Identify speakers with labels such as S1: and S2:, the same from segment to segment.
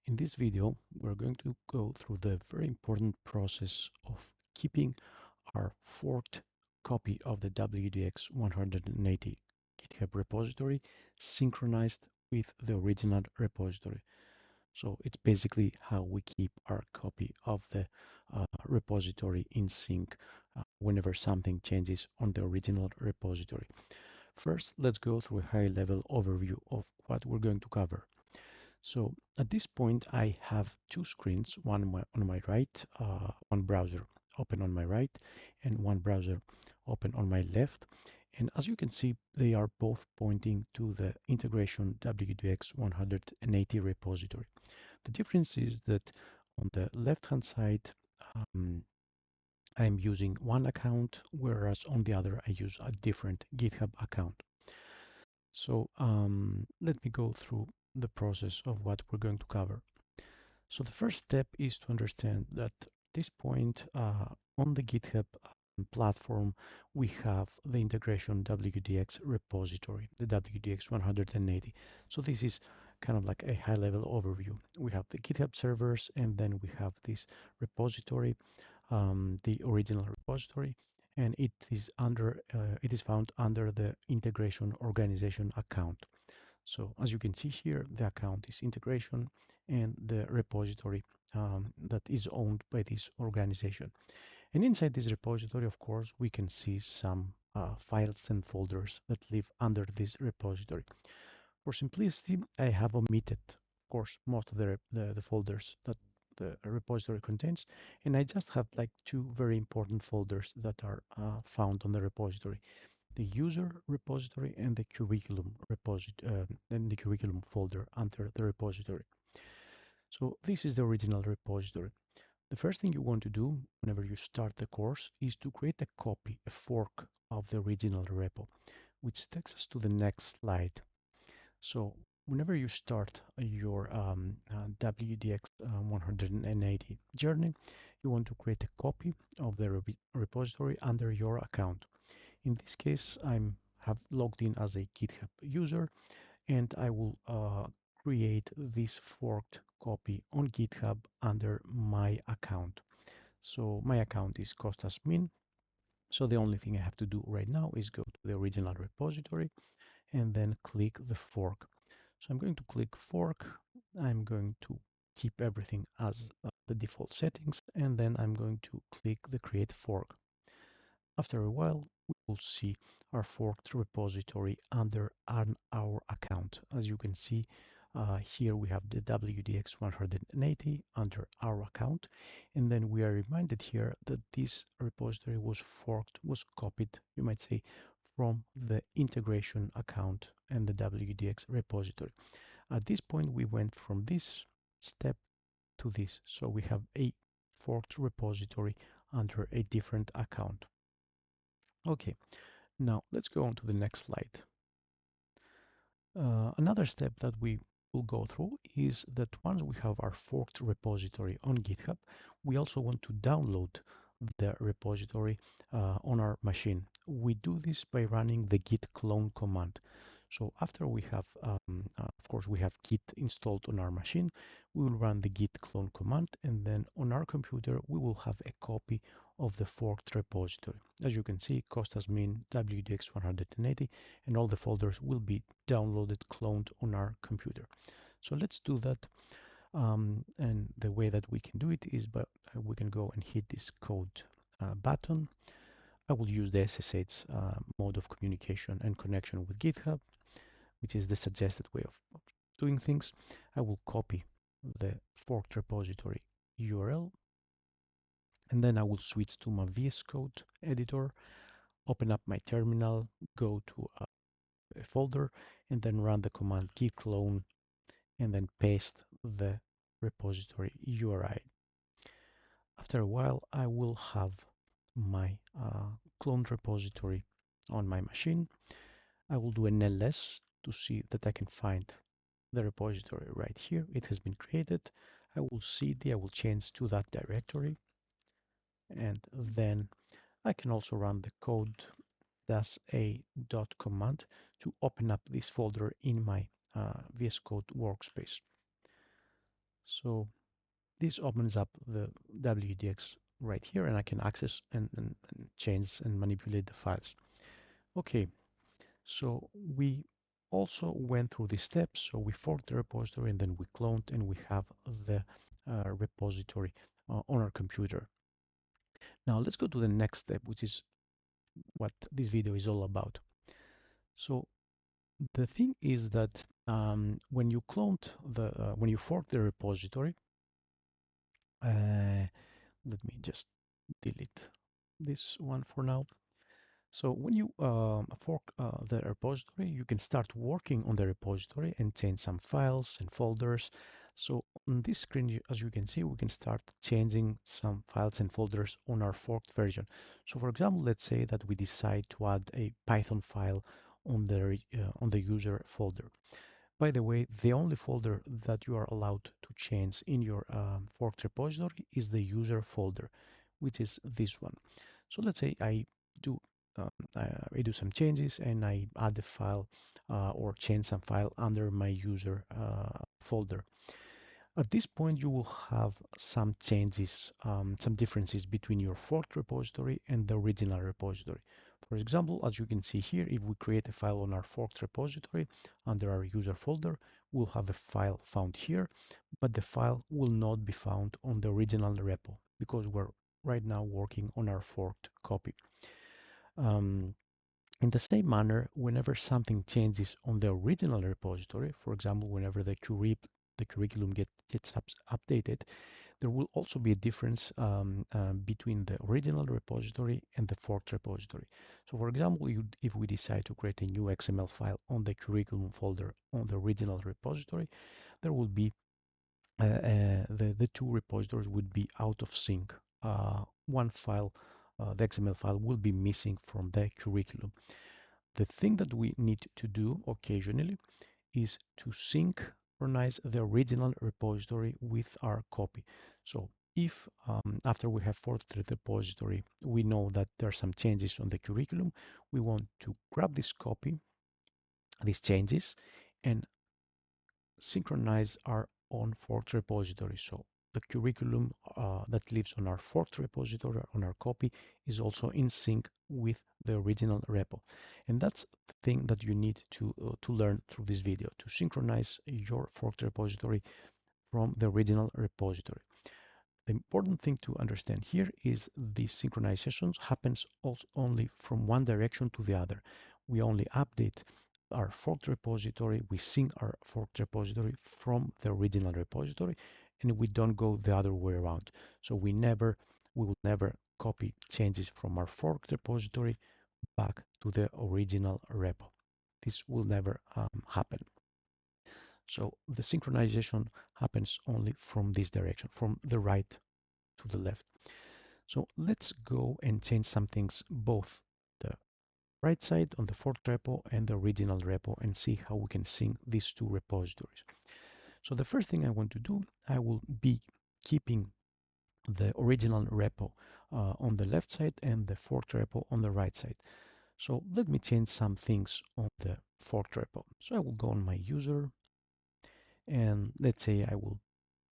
S1: In this video, we're going to go through the very important process of keeping our forked copy of the WDX-180 GitHub repository synchronized with the original repository. So it's basically how we keep our copy of the repository in sync whenever something changes on the original repository. First, let's go through a high-level overview of what we're going to cover. So at this point, I have two screens, one on my right, one browser open on my right, and one browser open on my left. And as you can see, they are both pointing to the integration WDX-180 repository. The difference is that on the left-hand side, I'm using one account, whereas on the other, I use a different GitHub account. So let me go through the process of what we're going to cover. So the first step is to understand that at this point on the GitHub platform, we have the integration WDX repository, the WDX-180. So this is kind of like a high-level overview. We have the GitHub servers, and then we have this repository, the original repository, and it is found under the integration organization account. So as you can see here, the account is integration and the repository that is owned by this organization. And inside this repository, of course, we can see some files and folders that live under this repository. For simplicity, I have omitted, of course, most of the folders that the repository contains, and I just have like two very important folders that are found on the repository: the user repository and the curriculum repository, and the curriculum folder under the repository. So this is the original repository. The first thing you want to do whenever you start the course is to create a copy, a fork of the original repo, which takes us to the next slide. So whenever you start your WDX 180 journey, you want to create a copy of the repository under your account. In this case, I have logged in as a GitHub user, and I will create this forked copy on GitHub under my account. So my account is Costas Min. So the only thing I have to do right now is go to the original repository and then click the fork. So I'm going to click fork. I'm going to keep everything as the default settings, and then I'm going to click the create fork. After a while, we will see our forked repository under our account. As you can see, here we have the WDX-180 under our account, and then we are reminded here that this repository was forked, was copied, you might say, from the integration account and the WDX repository. At this point, we went from this step to this, so we have a forked repository under a different account. Okay, now let's go on to the next slide. Another step that we will go through is that once we have our forked repository on GitHub, we also want to download the repository on our machine. We do this by running the git clone command. So after we have, of course, we have Git installed on our machine, we will run the git clone command, and then on our computer, we will have a copy of the forked repository. As you can see, Costas Min WDX-180, and all the folders will be downloaded, cloned on our computer. So let's do that. And the way that we can do it is we can go and hit this code button. I will use the SSH mode of communication and connection with GitHub, which is the suggested way of doing things. I will copy the forked repository URL, and then I will switch to my VSCode editor, open up my terminal, go to a folder, and then run the command git clone, and then paste the repository URI. After a while, I will have my cloned repository on my machine. I will do an ls to see that I can find the repository right here. It has been created. I will cd, I will change to that directory, and then I can also run the code -a command to open up this folder in my VS Code workspace. So this opens up the WDX right here, and I can access and change and manipulate the files. Okay, so we also went through these steps. So we forked the repository, and then we cloned, and we have the repository on our computer. Now let's go to the next step, which is what this video is all about. So the thing is that when you when you fork the repository, let me just delete this one for now. So when you fork the repository, you can start working on the repository and change some files and folders. So on this screen, as you can see, we can start changing some files and folders on our forked version. So for example, let's say that we decide to add a Python file on the user folder. By the way, the only folder that you are allowed to change in your forked repository is the user folder, which is this one. So let's say do I do some changes and I add a file or change some file under my user folder. At this point, you will have some changes, some differences between your forked repository and the original repository. For example, as you can see here, if we create a file on our forked repository under our user folder, we'll have a file found here, but the file will not be found on the original repo because we're right now working on our forked copy. In the same manner, whenever something changes on the original repository, for example, whenever the curriculum gets updated, there will also be a difference between the original repository and the forked repository. So for example, if we decide to create a new XML file on the curriculum folder on the original repository, there will be the two repositories would be out of sync. One file, the XML file, will be missing from the curriculum. The thing that we need to do occasionally is to synchronize the original repository with our copy. So if after we have forked the repository, we know that there are some changes on the curriculum, we want to grab this copy, these changes, and synchronize our own forked repository. So the curriculum that lives on our forked repository, on our copy, is also in sync with the original repo. And that's the thing that you need to learn through this video, to synchronize your forked repository from the original repository. The important thing to understand here is this synchronization happens also only from one direction to the other. We only update our forked repository, we sync our forked repository from the original repository, and we don't go the other way around. So we will never copy changes from our forked repository back to the original repo. This will never happen. So the synchronization happens only from this direction, from the right to the left. So let's go and change some things, both the right side on the forked repo and the original repo, and see how we can sync these two repositories. So the first thing I want to do, I will be keeping the original repo on the left side and the forked repo on the right side. So let me change some things on the forked repo. So I will go on my user, and let's say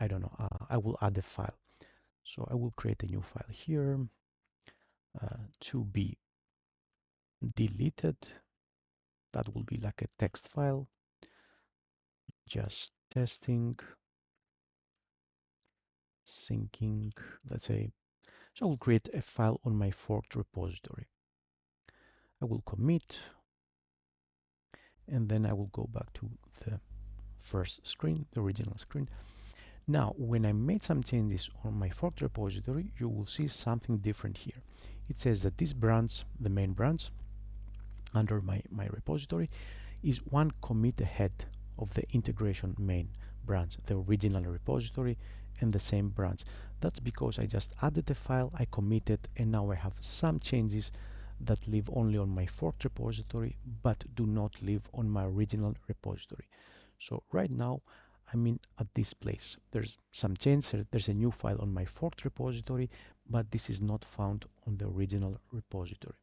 S1: I don't know, I will add a file. So I will create a new file here to be deleted. That will be like a text file, just testing, syncing, let's say. So I will create a file on my forked repository. I will commit, and then I will go back to the first screen, the original screen. Now, when I made some changes on my forked repository, you will see something different here. It says that this branch, the main branch, under my repository, is one commit ahead of the integration main branch, the original repository, and the same branch. That's because I just added a file, I committed, and now I have some changes that live only on my forked repository but do not live on my original repository. So right now I'm at this place. There's some change, there's a new file on my forked repository, but this is not found on the original repository.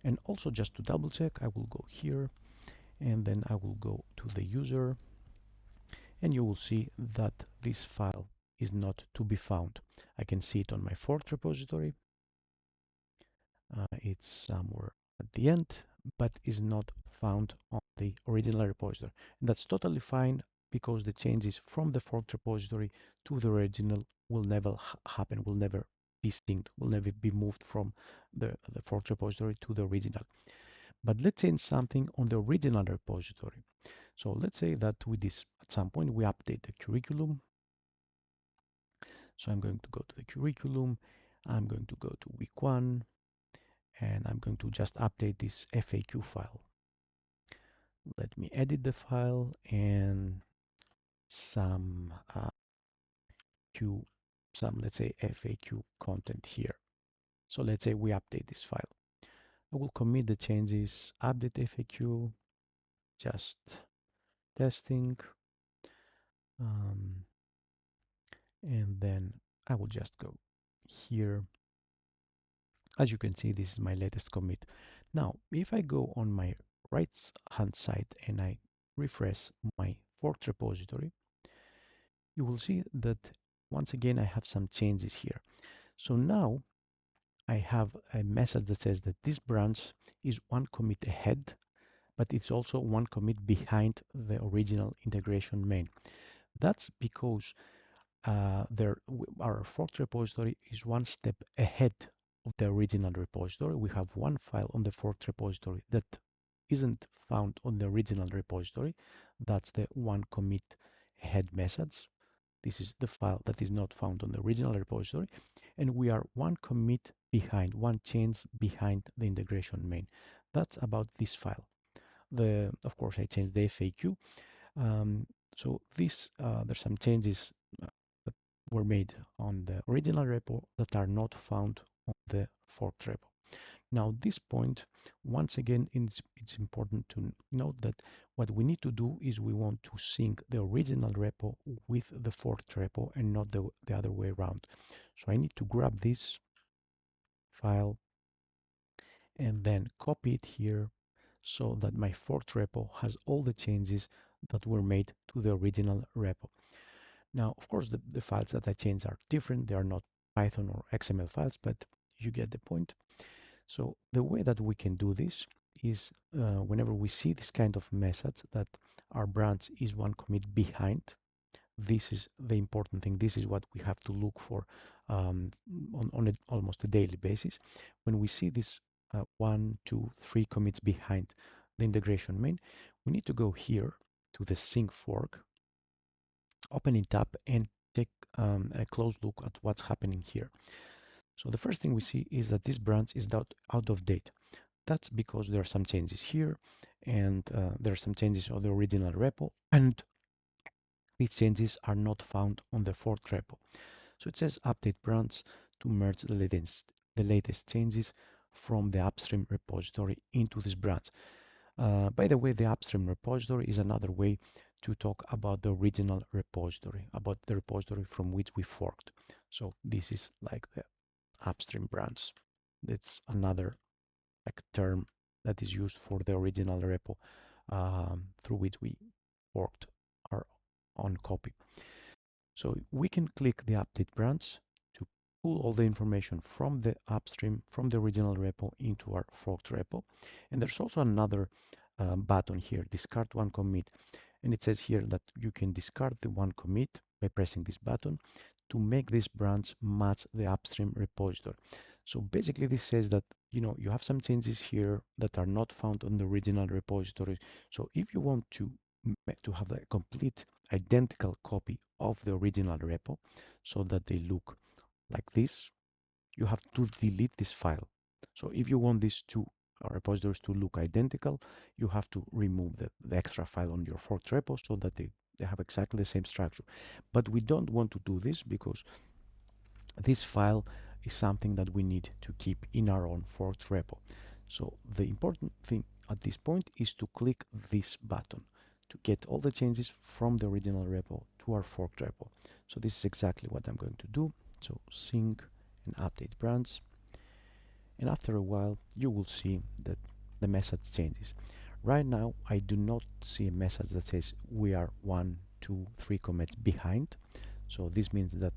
S1: And also, just to double check, I will go here and then I will go to the user, and you will see that this file is not to be found. I can see it on my fork repository. It's somewhere at the end, but is not found on the original repository. And that's totally fine because the changes from the forked repository to the original will never happen, will never be synced, will never be moved from the forked repository to the original. But let's change something on the original repository. So let's say that with this, at some point, we update the curriculum. So I'm going to go to the curriculum. I'm going to go to week 1, and I'm going to just update this FAQ file. Let me edit the file and some let's say FAQ content here. So let's say we update this file. I will commit the changes, update FAQ, just testing, and then I will just go here. As you can see, this is my latest commit. Now, if I go on my right hand side and I refresh my forked repository, you will see that once again I have some changes here. So now I have a message that says that this branch is one commit ahead, but it's also one commit behind the original integration main. That's because our forked repository is one step ahead of the original repository. We have one file on the forked repository that isn't found on the original repository. That's the one commit ahead message. This is the file that is not found on the original repository. And we are one commit behind, one change behind the integration main. That's about this file. Of course, I changed the FAQ. So there's some changes that were made on the original repo that are not found on the forked repo. Now, at this point, once again, it's important to note that what we need to do is we want to sync the original repo with the forked repo and not the other way around. So I need to grab this file and then copy it here so that my forked repo has all the changes that were made to the original repo. Now, of course, the files that I changed are different. They are not Python or XML files, but you get the point. So the way that we can do this is whenever we see this kind of message that our branch is one commit behind, this is the important thing. This is what we have to look for on almost a daily basis. When we see this 1, 2, 3 commits behind the integration main, we need to go here to the sync fork, open it up, and take a close look at what's happening here. So the first thing we see is that this branch is out of date. That's because there are some changes here, and there are some changes on the original repo, and these changes are not found on the forked repo. So it says update branch to merge the latest changes from the upstream repository into this branch. By the way, the upstream repository is another way to talk about the original repository, about the repository from which we forked. So this is like the upstream branch. That's another term that is used for the original repo through which we forked our own copy. So we can click the update branch to pull all the information from the upstream, from the original repo into our forked repo. And there's also another button here, discard one commit. And it says here that you can discard the one commit by pressing this button to make this branch match the upstream repository. So basically this says that you have some changes here that are not found on the original repository. So if you want to have a complete identical copy of the original repo so that they look like this, you have to delete this file. So if you want these two repositories to look identical, you have to remove the extra file on your forked repo so that they have exactly the same structure. But we don't want to do this because this file is something that we need to keep in our own forked repo. So the important thing at this point is to click this button to get all the changes from the original repo to our forked repo. So this is exactly what I'm going to do. So sync and update branch. And after a while, you will see that the message changes. Right now, I do not see a message that says we are 1, 2, 3 commits behind. So this means that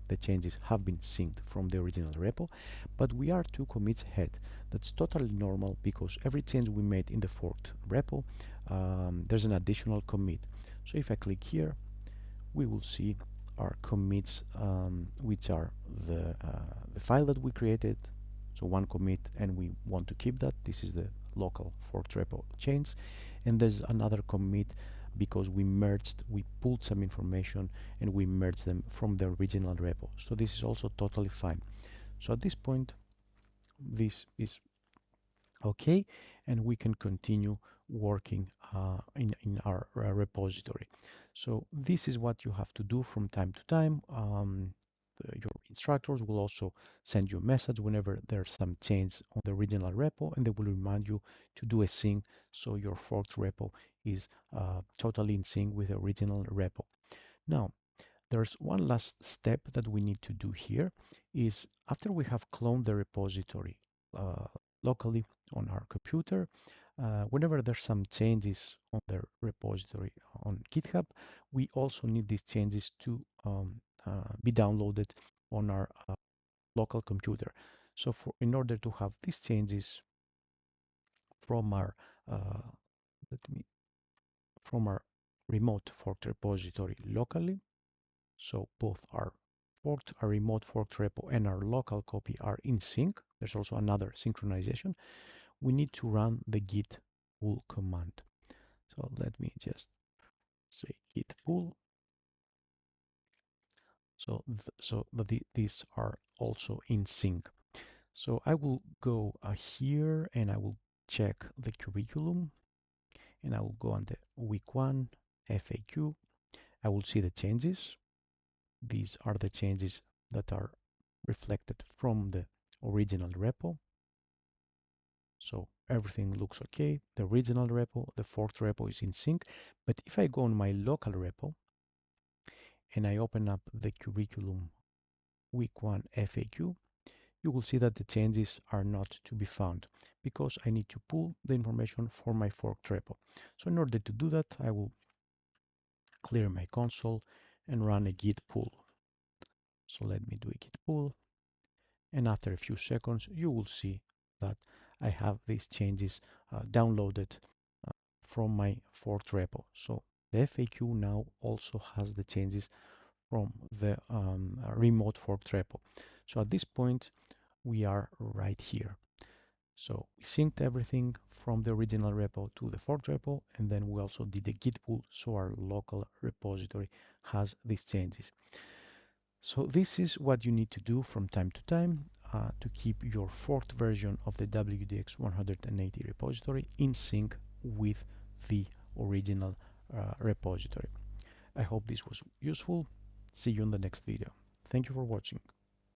S1: the changes have been synced from the original repo, but we are 2 commits ahead. That's totally normal because every change we made in the forked repo, there's an additional commit. So if I click here, we will see our commits, which are the file that we created. So 1 commit, and we want to keep that. This is the local forked repo change. And there's another commit because we pulled some information and we merged them from the original repo. So this is also totally fine. So at this point, this is okay, and we can continue working in our repository. So this is what you have to do from time to time. Your instructors will also send you a message whenever there's some change on the original repo, and they will remind you to do a sync so your forked repo is totally in sync with the original repo. Now, there's one last step that we need to do here is after we have cloned the repository uh, locally on our computer, whenever there's some changes on the repository on GitHub, we also need these changes to be downloaded on our local computer. So in order to have these changes from our let me from our remote forked repository locally, so both our remote forked repo and our local copy are in sync. There's also another synchronization. We need to run the git pull command. So let me just say git pull. So these are also in sync. So I will go here and I will check the curriculum, and I will go on the week 1 FAQ. I will see the changes. These are the changes that are reflected from the original repo. So everything looks okay. The original repo, the forked repo is in sync. But if I go on my local repo and I open up the curriculum week 1 FAQ, you will see that the changes are not to be found because I need to pull the information for my forked repo. So in order to do that, I will clear my console and run a git pull. So let me do a git pull. And after a few seconds, you will see that I have these changes downloaded from my forked repo. So the FAQ now also has the changes from the remote forked repo. So at this point, we are right here. So we synced everything from the original repo to the forked repo, and then we also did a git pull so our local repository has these changes. So this is what you need to do from time to time to keep your forked version of the WDX-180 repository in sync with the original repository. I hope this was useful. See you in the next video. Thank you for watching.